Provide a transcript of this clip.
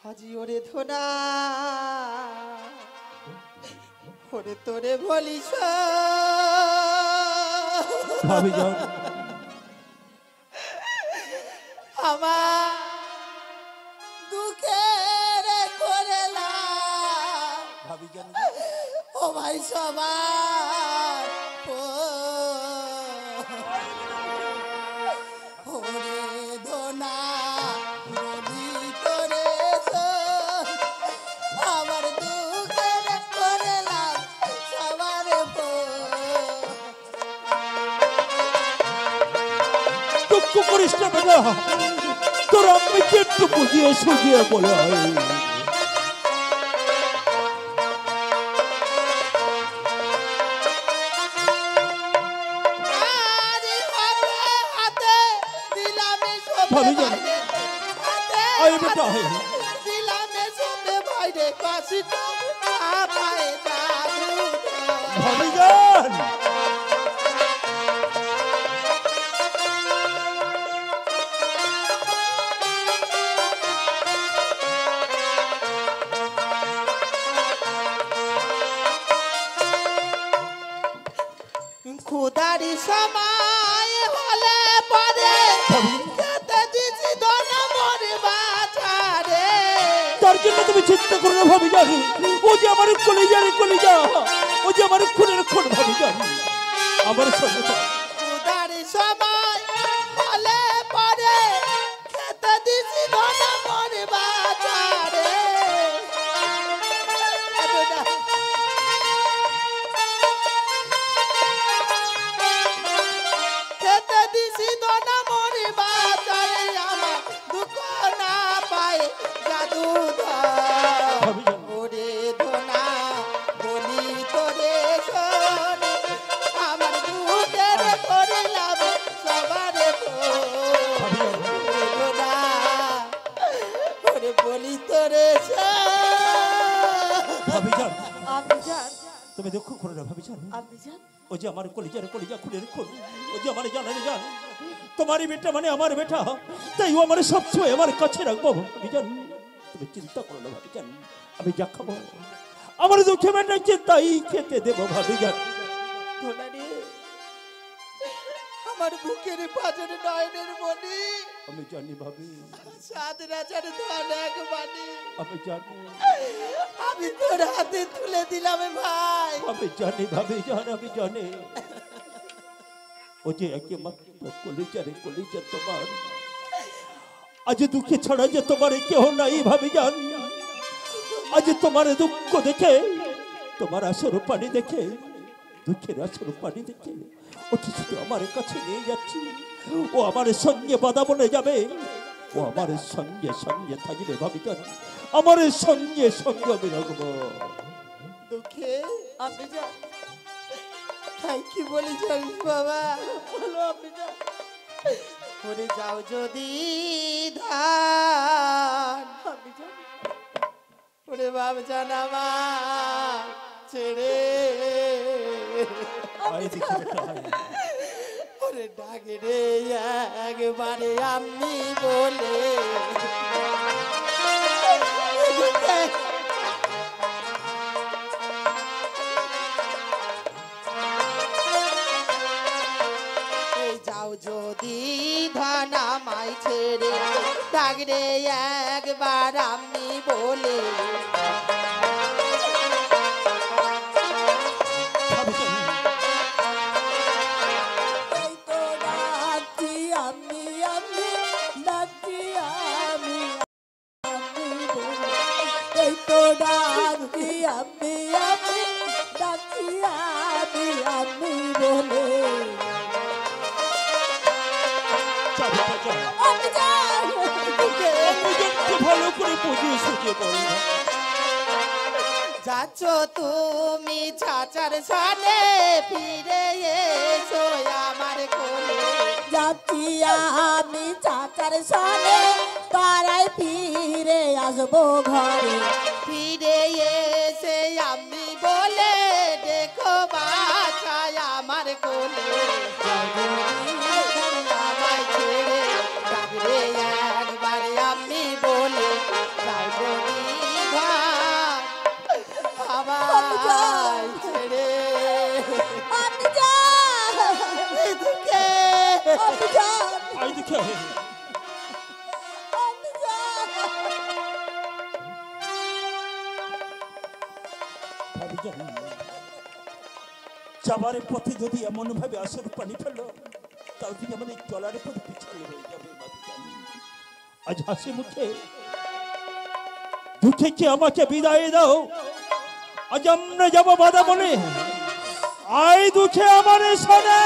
আজি ওরে ধনা ওরে তোরে বলিস ভাবি যান আমার দুঃখের করেলা ভাবি যান ও ভাই সবার ওরে ধনা বলি তোরে আমার দুঃখের করেলা সবার দুঃখ করিস না দাদা তোর আম্মিকে একটু বুঝিয়ে সুঝিয়ে বলে ভাবি যান আই বেটা দিলামে সবে ভাইরে কাশি পায়ে জাদু ভাবি যান খুদারি সময় হলে পরে খেতে দিছি ধনা মরে বাজারে তার জন্য তুমি চিন্তা করো না ভাবি যান ও যে আমার কলিজা ও যে আমার খুনের খুন ভাবি যান আমার সঙ্গে খুদারি সময় হলে পরে খেতে দিছি ধনা মরে বাজারে খেতে দিছি ধনা মরে বাজারে আমার দুঃখ না পায় জাদু ভাবি যান ওরে ধনা বলি তোরে শোনে আমার দুঃখের করে লাভ সবারে ভাবি যান ধনা ওরে বলি তোরে ভাবি যান আমি জান তুমি দুঃখ করো না ভাবি যান আমি জান ও যে আমার কলিজা খুনের খুন ও যে আমার জানানি জান তোমারই বেটা মানে আমার বেটা তাই ও আমার সবসময় আমার কাছে রাখবো ভাবি যান তুমি চিন্তা করো না ভাবি যান আমি যা খাবো আমার দুঃখে মেটাচ্ছে তাই খেতে দেবো ভাবি যান ধনা রে আমার বুকের পাঁচের নয়নের মনি আমি জানি ভাবি সাত রাজার ধন এক বাণী আমি জানি আমি তোর হাতে তুলে দিলাম ভাই আমি জানি ভাবি জান আমি জানি ও যে একমাত্র কলিজা তোমার আজ দুঃখে ছাড়া যে তোমার কেহ নাই ভাবি জান আজ তোমার দুঃখ দেখে তোমার আসর পানি দেখে দুঃখের আসর পানি দেখে ও কিছু আমার কাছে নিয়ে যাচ্ছি ও আমার সঙ্গে বাধা বলে যাবে ও আমার সঙ্গে থাকবে ভাবি জান আমার সঙ্গে আমি রাখবো দুঃখে আপনি যা তাই কি বলে যাবি বাবা বলো আপনি যা করে যাও যদি ধান আপনি যা ওরে বাবা জান আমার ছেড়ে ওরে ডাকে রে একবারে আমি বলে যাও যদি ধনা মাই ছেড়ে ডাক রে একবার আমি বলে ভালো করে বুঝিয়ে সুঝিয়ে বলো যাচ্ছ তুমি চাচার সানে ফিরে এসো আমার কোলে যাচ্ছি আমি চাচার সানে তারাই ফিরে আসবো ঘরে ফিরে এসে আমি বলে দেখো বাছা আমার কোলে আমায় ছেড়ে ডাকরে একবার আমি বলে যাও আমি যান, আই দুঃখে আমি যান। যাবার পথে যদি এমন ভাবে আসর পানি ফেললো তাও থেকে আমাদের চলার পথে পিছলে হয়ে যাবে মাতৃজান। আজ হাসি মুখে দুঃখে কি আমাকে বিদায় দাও, আজ আমরা যাবো বাধা বলে আই দুঃখে আমার শোনে।